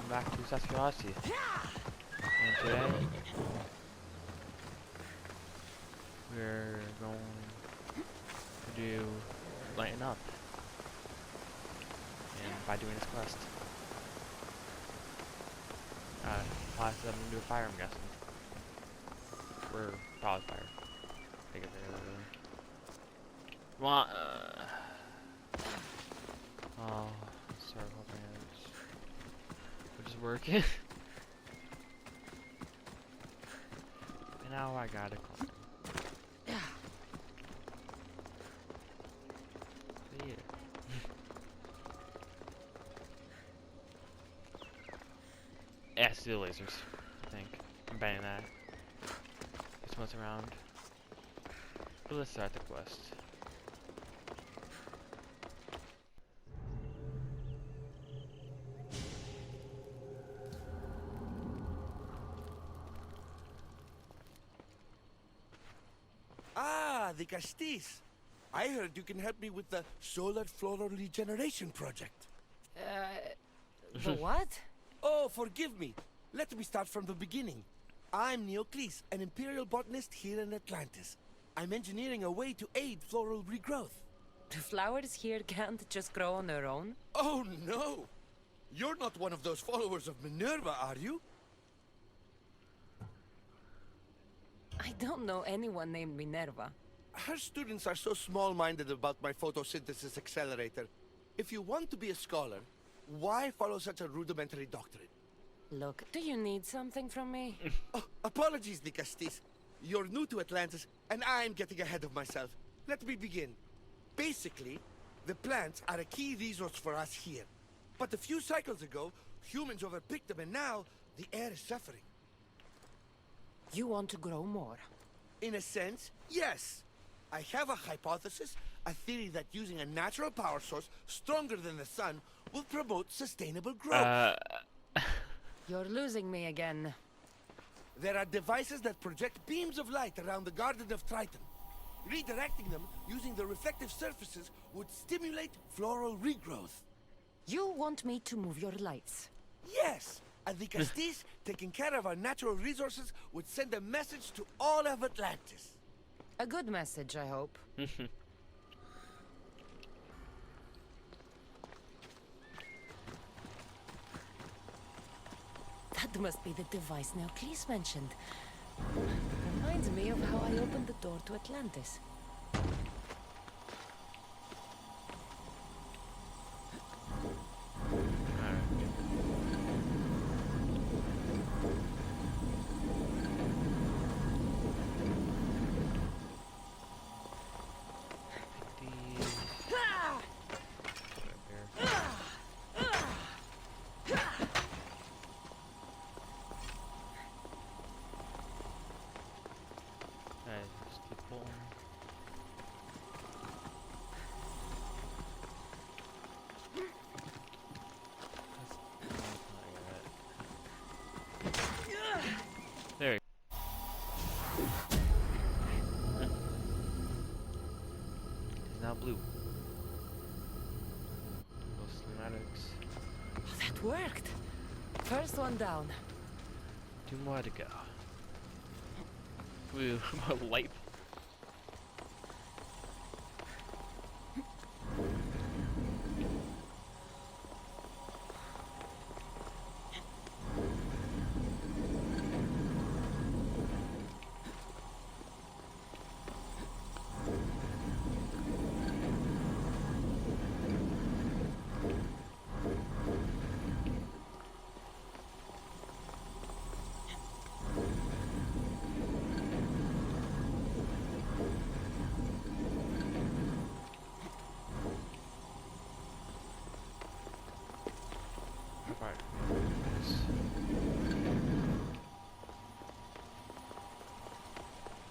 back to Odyssey. And today, we're going to do lighten up. And by doing this quest, possibly I'm gonna do a fire, I'm guessing. Or solid fire. Take it there. Well, oh, sorry, hoping it's working. And now I gotta call. Yeah. Yeah, it's the lasers, I think. I'm banning that. This one's around. But let's start the quest. Ah, the Castis. I heard you can help me with the solar floral regeneration project. The what? Oh, forgive me. Let me start from the beginning. I'm Neocles, an imperial botanist here in Atlantis. I'm engineering a way to aid floral regrowth. The flowers here can't just grow on their own? Oh, no! You're not one of those followers of Minerva, are you? I don't know anyone named Minerva. Her students are so small-minded about my photosynthesis accelerator. If you want to be a scholar, why follow such a rudimentary doctrine? Look, do you need something from me? Oh, apologies, the Castis. You're new to Atlantis, and I'm getting ahead of myself. Let me begin. Basically, the plants are a key resource for us here. But a few cycles ago, humans overpicked them, and now the air is suffering. You want to grow more? In a sense, yes. I have a hypothesis, a theory that using a natural power source stronger than the sun will promote sustainable growth. You're losing me again. There are devices that project beams of light around the Garden of Triton. Redirecting them using the reflective surfaces would stimulate floral regrowth. You want me to move your lights? Yes! And the Castis, taking care of our natural resources, would send a message to all of Atlantis. A good message, I hope. That must be the device Neocles mentioned. Reminds me of how I opened the door to Atlantis. There you go. It's now blue. Those schematics. Oh, that worked. First one down. 2 more to go. Ooh, a light.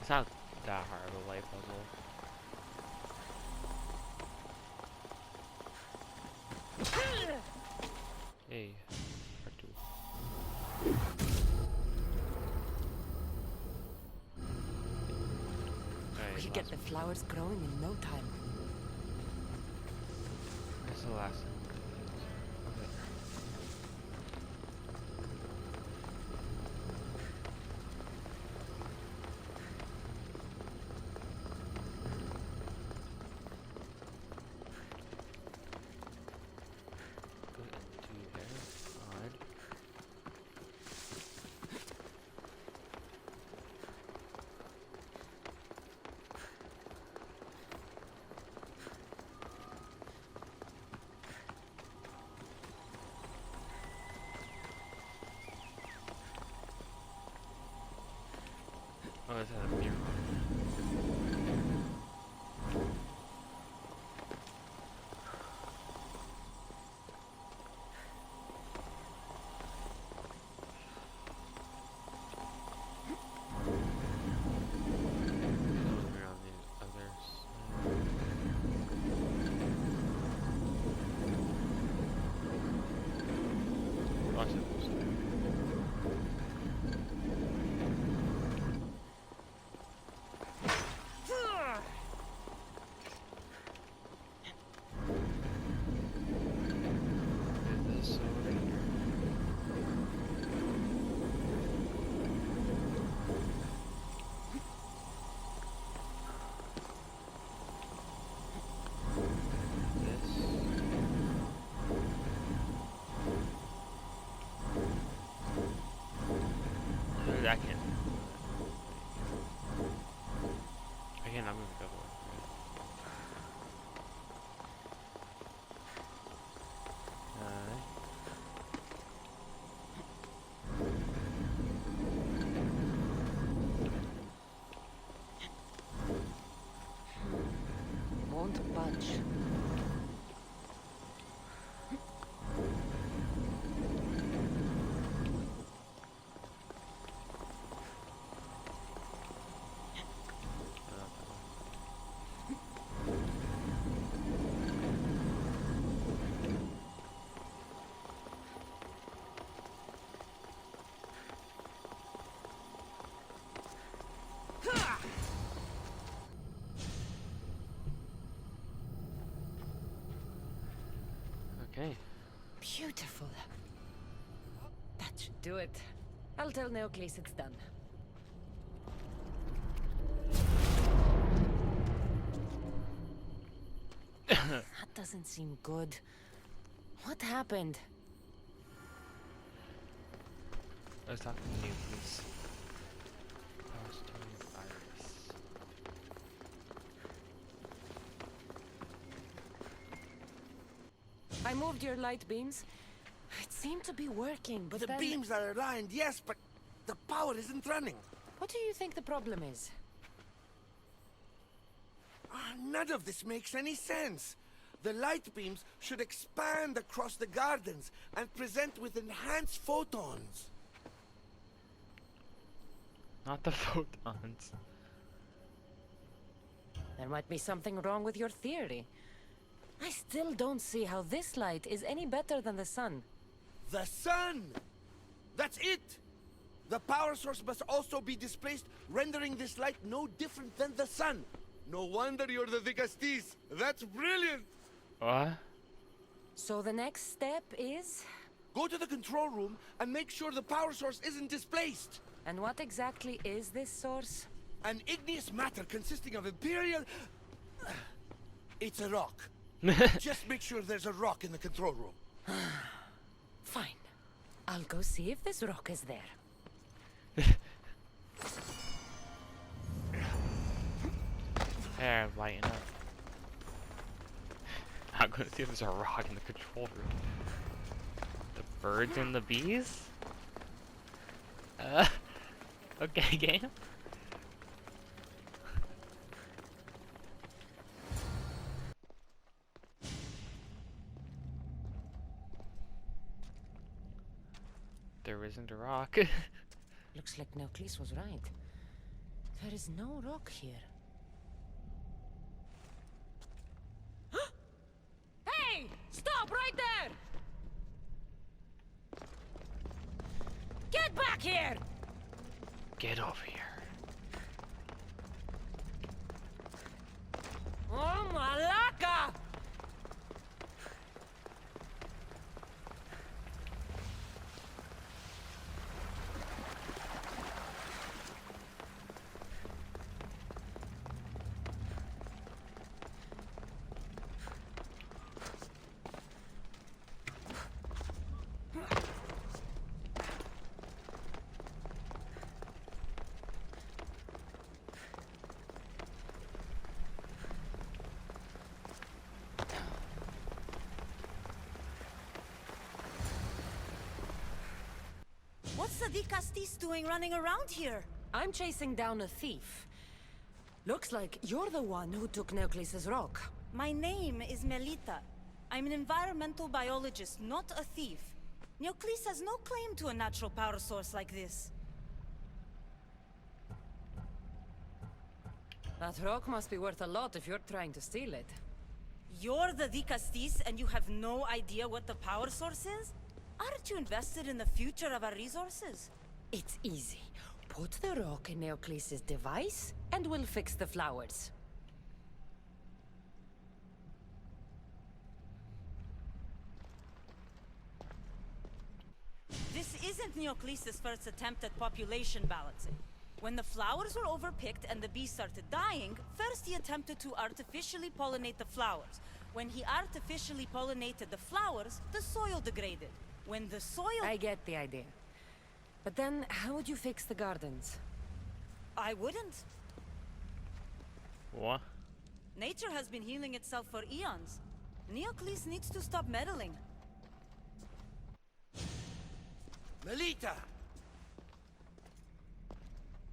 It's not that hard of a light puzzle. Hey, part 2. We could get the flowers growing in no time. That's the last one. Oh, this has a beer on it. On the other side. Watch it. Is this over here? I can't. I cannot move the other way. Won't budge. Okay. Beautiful. That should do it. I'll tell Neocles it's done. That doesn't seem good. What happened? I was talking to you, please. Virus. I moved your light beams. It seemed to be working, but The then... beams are aligned, yes, but the power isn't running. What do you think the problem is? None of this makes any sense. The light beams should expand across the gardens and present with enhanced photons. Not the photons. There might be something wrong with your theory. I still don't see how this light is any better than the sun. The sun! That's it! The power source must also be displaced, rendering this light no different than the sun. No wonder you're the Vicastis. That's brilliant! What? So the next step is... Go to the control room and make sure the power source isn't displaced. And what exactly is this source? An igneous matter consisting of Imperial... It's a rock. Just make sure there's a rock in the control room. Fine. I'll go see if this rock is there. There, lighten up. I'm gonna see if there's a rock in the control room. The birds and the bees? Okay, game. There isn't a rock. Looks like Neocles was right. There is no rock here. Hey! Stop right there! Get back here! Get over here. Oh, Malaka! What's the Vicastis doing running around here? I'm chasing down a thief. Looks like you're the one who took Neocles' rock. My name is Melita. I'm an environmental biologist, not a thief. Neocles has no claim to a natural power source like this. That rock must be worth a lot if you're trying to steal it. You're the Dicastis and you have no idea what the power source is? Aren't you invested in the future of our resources? It's easy. Put the rock in Neocles' device, and we'll fix the flowers. This isn't Neocles' first attempt at population balancing. When the flowers were overpicked and the bees started dying, first he attempted to artificially pollinate the flowers. When he artificially pollinated the flowers, the soil degraded. When the soil... I get the idea. But then, how would you fix the gardens? I wouldn't. What? Nature has been healing itself for eons. Neocles needs to stop meddling. Melita!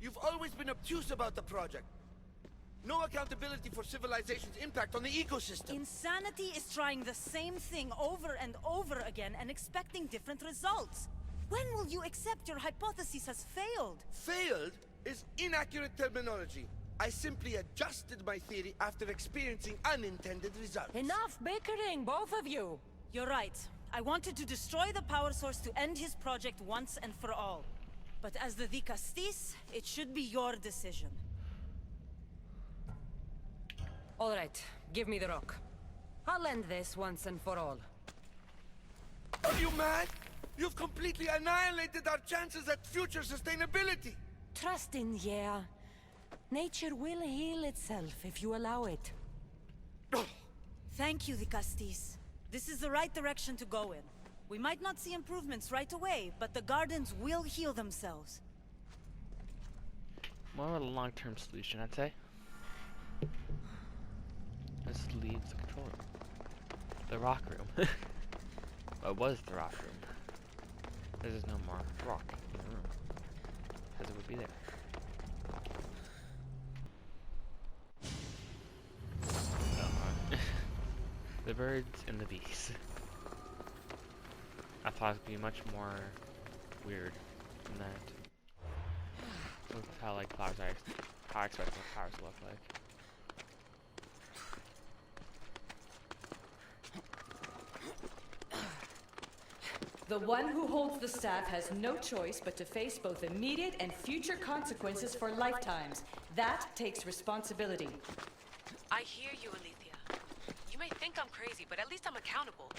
You've always been obtuse about the project. No accountability for civilization's impact on the ecosystem. Insanity is trying the same thing over and over again and expecting different results. When will you accept your hypothesis has failed? Failed is inaccurate terminology. I simply adjusted my theory after experiencing unintended results. Enough bickering, both of you! You're right. I wanted to destroy the power source to end his project once and for all. But as the Dicastis, it should be your decision. All right, give me the rock. I'll end this once and for all. Are you mad? You've completely annihilated our chances at future sustainability! Trust in yeah. Nature will heal itself if you allow it. Thank you, Dicastis. This is the right direction to go in. We might not see improvements right away, but the gardens will heal themselves. More of a long-term solution, I'd say. Let's leave the control room. The rock room. Well, it was the rock room. There's no more rock in the room. Because it would be there. The birds and the bees. I thought it would be much more weird than that. Look how like flowers are. How I expect the flowers to look like. The one who holds the staff has no choice but to face both immediate and future consequences for lifetimes. That takes responsibility. I hear you, Alethea. You may think I'm crazy, but at least I'm accountable.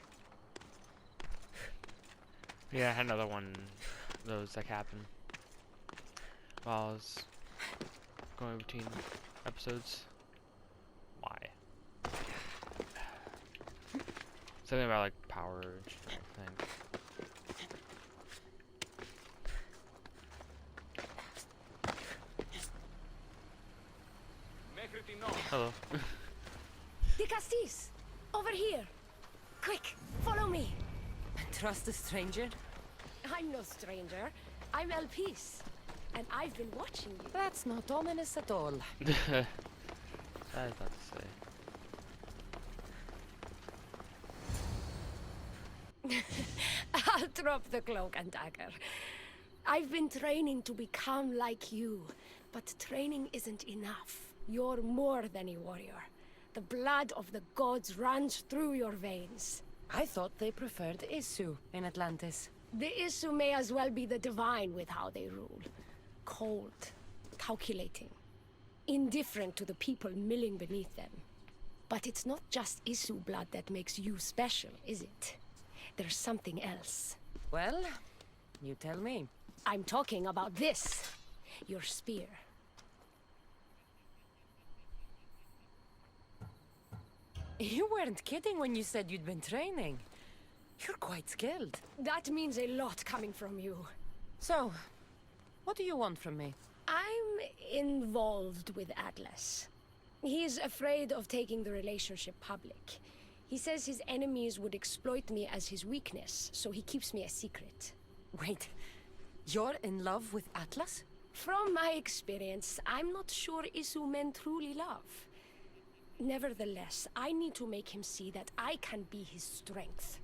Yeah, I had another one of those that happened while I was going between episodes. Why? Something about like power and strength, I think. Hello. Dicastis! Over here! Quick, follow me! Trust a stranger? I'm no stranger. I'm Elpis. And I've been watching you. That's not ominous at all. I was about to say. I'll drop the cloak and dagger. I've been training to become like you. But training isn't enough. You're more than a warrior. The blood of the gods runs through your veins. I thought they preferred Isu in Atlantis. The Isu may as well be the divine with how they rule. Cold, calculating, indifferent to the people milling beneath them. But it's not just Isu blood that makes you special, is it? There's something else. Well, you tell me. I'm talking about this. Your spear. You weren't kidding when you said you'd been training. You're quite skilled. That means a lot coming from you. So, what do you want from me? I'm involved with Atlas. He's afraid of taking the relationship public. He says his enemies would exploit me as his weakness, so he keeps me a secret. Wait, you're in love with Atlas? From my experience, I'm not sure Isu men truly love. Nevertheless, I need to make him see that I can be his strength.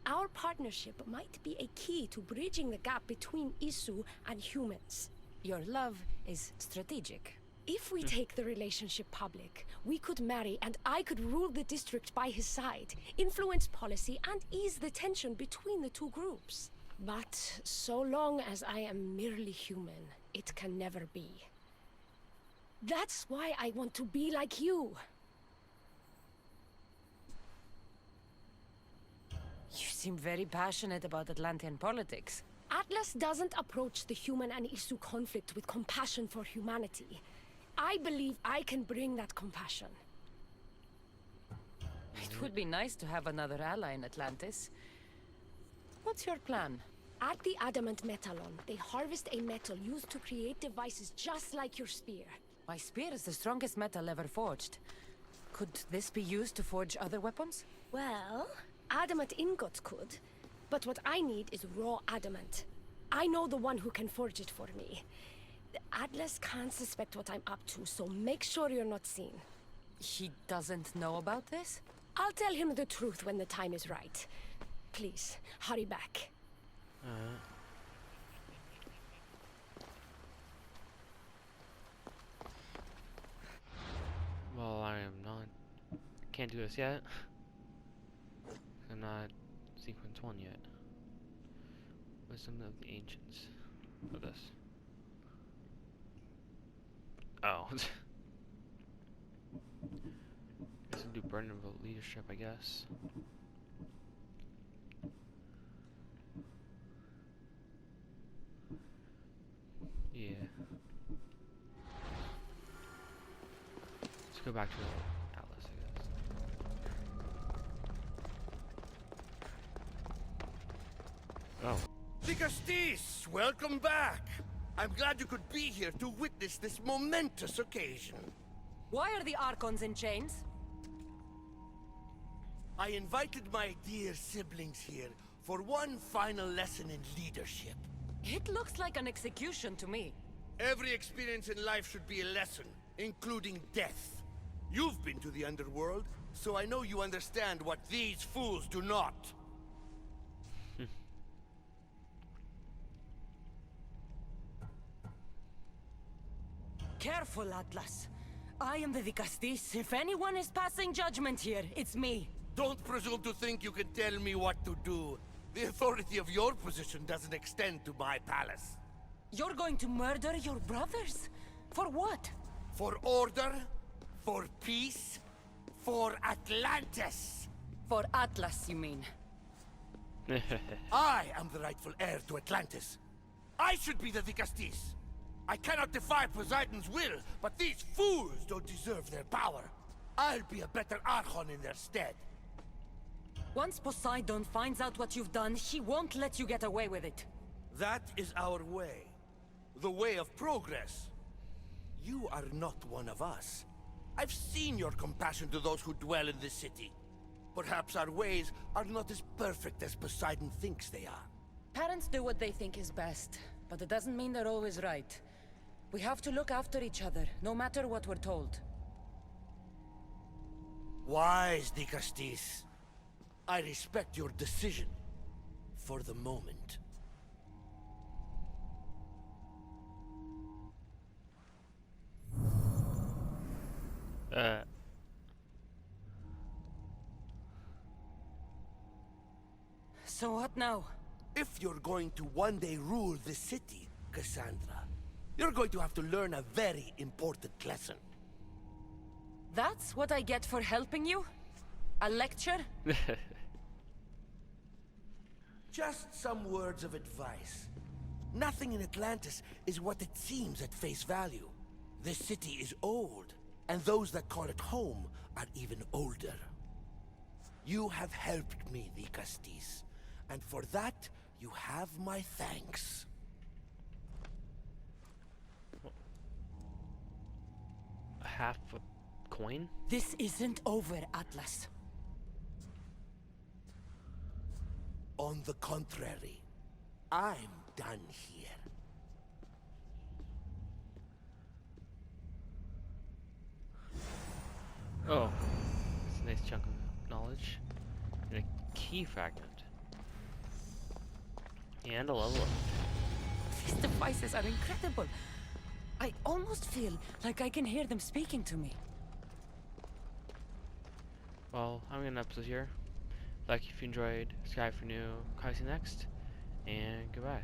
Our partnership might be a key to bridging the gap between Isu and humans. Your love is strategic. If we take the relationship public, we could marry and I could rule the district by his side, influence policy and ease the tension between the two groups. But so long as I am merely human, it can never be. That's why I want to be like you. You seem very passionate about Atlantean politics. Atlas doesn't approach the human and Isu conflict with compassion for humanity. I believe I can bring that compassion. It would be nice to have another ally in Atlantis. What's your plan? At the Adamant Metallon, they harvest a metal used to create devices just like your spear. My spear is the strongest metal ever forged. Could this be used to forge other weapons? Well, adamant ingots could, but what I need is raw adamant. I know the one who can forge it for me. Atlas can't suspect what I'm up to, so make sure you're not seen. He doesn't know about this? I'll tell him the truth when the time is right. Please, hurry back. Well, I am not. Can't do this yet. I'm not sequence 1 yet. Wisdom of the Ancients. Of this. Oh. Guess I'll do burden of leadership, I guess. Yeah. Let's go back to Atlas, I guess. Oh. Dicastis, welcome back. I'm glad you could be here to witness this momentous occasion. Why are the Archons in chains? I invited my dear siblings here for one final lesson in leadership. It looks like an execution to me. Every experience in life should be a lesson, including death. You've been to the underworld, so I know you understand what these fools do not. Careful, Atlas. I am the Dicastis. If anyone is passing judgment here, it's me. Don't presume to think you can tell me what to do. The authority of your position doesn't extend to my palace. You're going to murder your brothers? For what? For order, for peace, for Atlantis. For Atlas, you mean? I am the rightful heir to Atlantis. I should be the Dicastis. I cannot defy Poseidon's will, but these fools don't deserve their power. I'll be a better Archon in their stead. Once Poseidon finds out what you've done, he won't let you get away with it. That is our way. The way of progress. You are not one of us. I've seen your compassion to those who dwell in this city. Perhaps our ways are not as perfect as Poseidon thinks they are. Parents do what they think is best, but it doesn't mean they're always right. We have to look after each other, no matter what we're told. Wise, Dicastis. I respect your decision. For the moment. So what now? If you're going to one day rule the city, Cassandra, you're going to have to learn a very important lesson. That's what I get for helping you? A lecture? Just some words of advice. Nothing in Atlantis is what it seems at face value. This city is old, and those that call it home are even older. You have helped me, Dicastis, and for that, you have my thanks. A half a coin? This isn't over, Atlas. On the contrary, I'm done here. Oh, it's a nice chunk of knowledge. And a key fragment. And a level up. These devices are incredible. I almost feel like I can hear them speaking to me. Well, I'm gonna end the episode here. Like if you enjoyed, subscribe for new, see you next, and goodbye.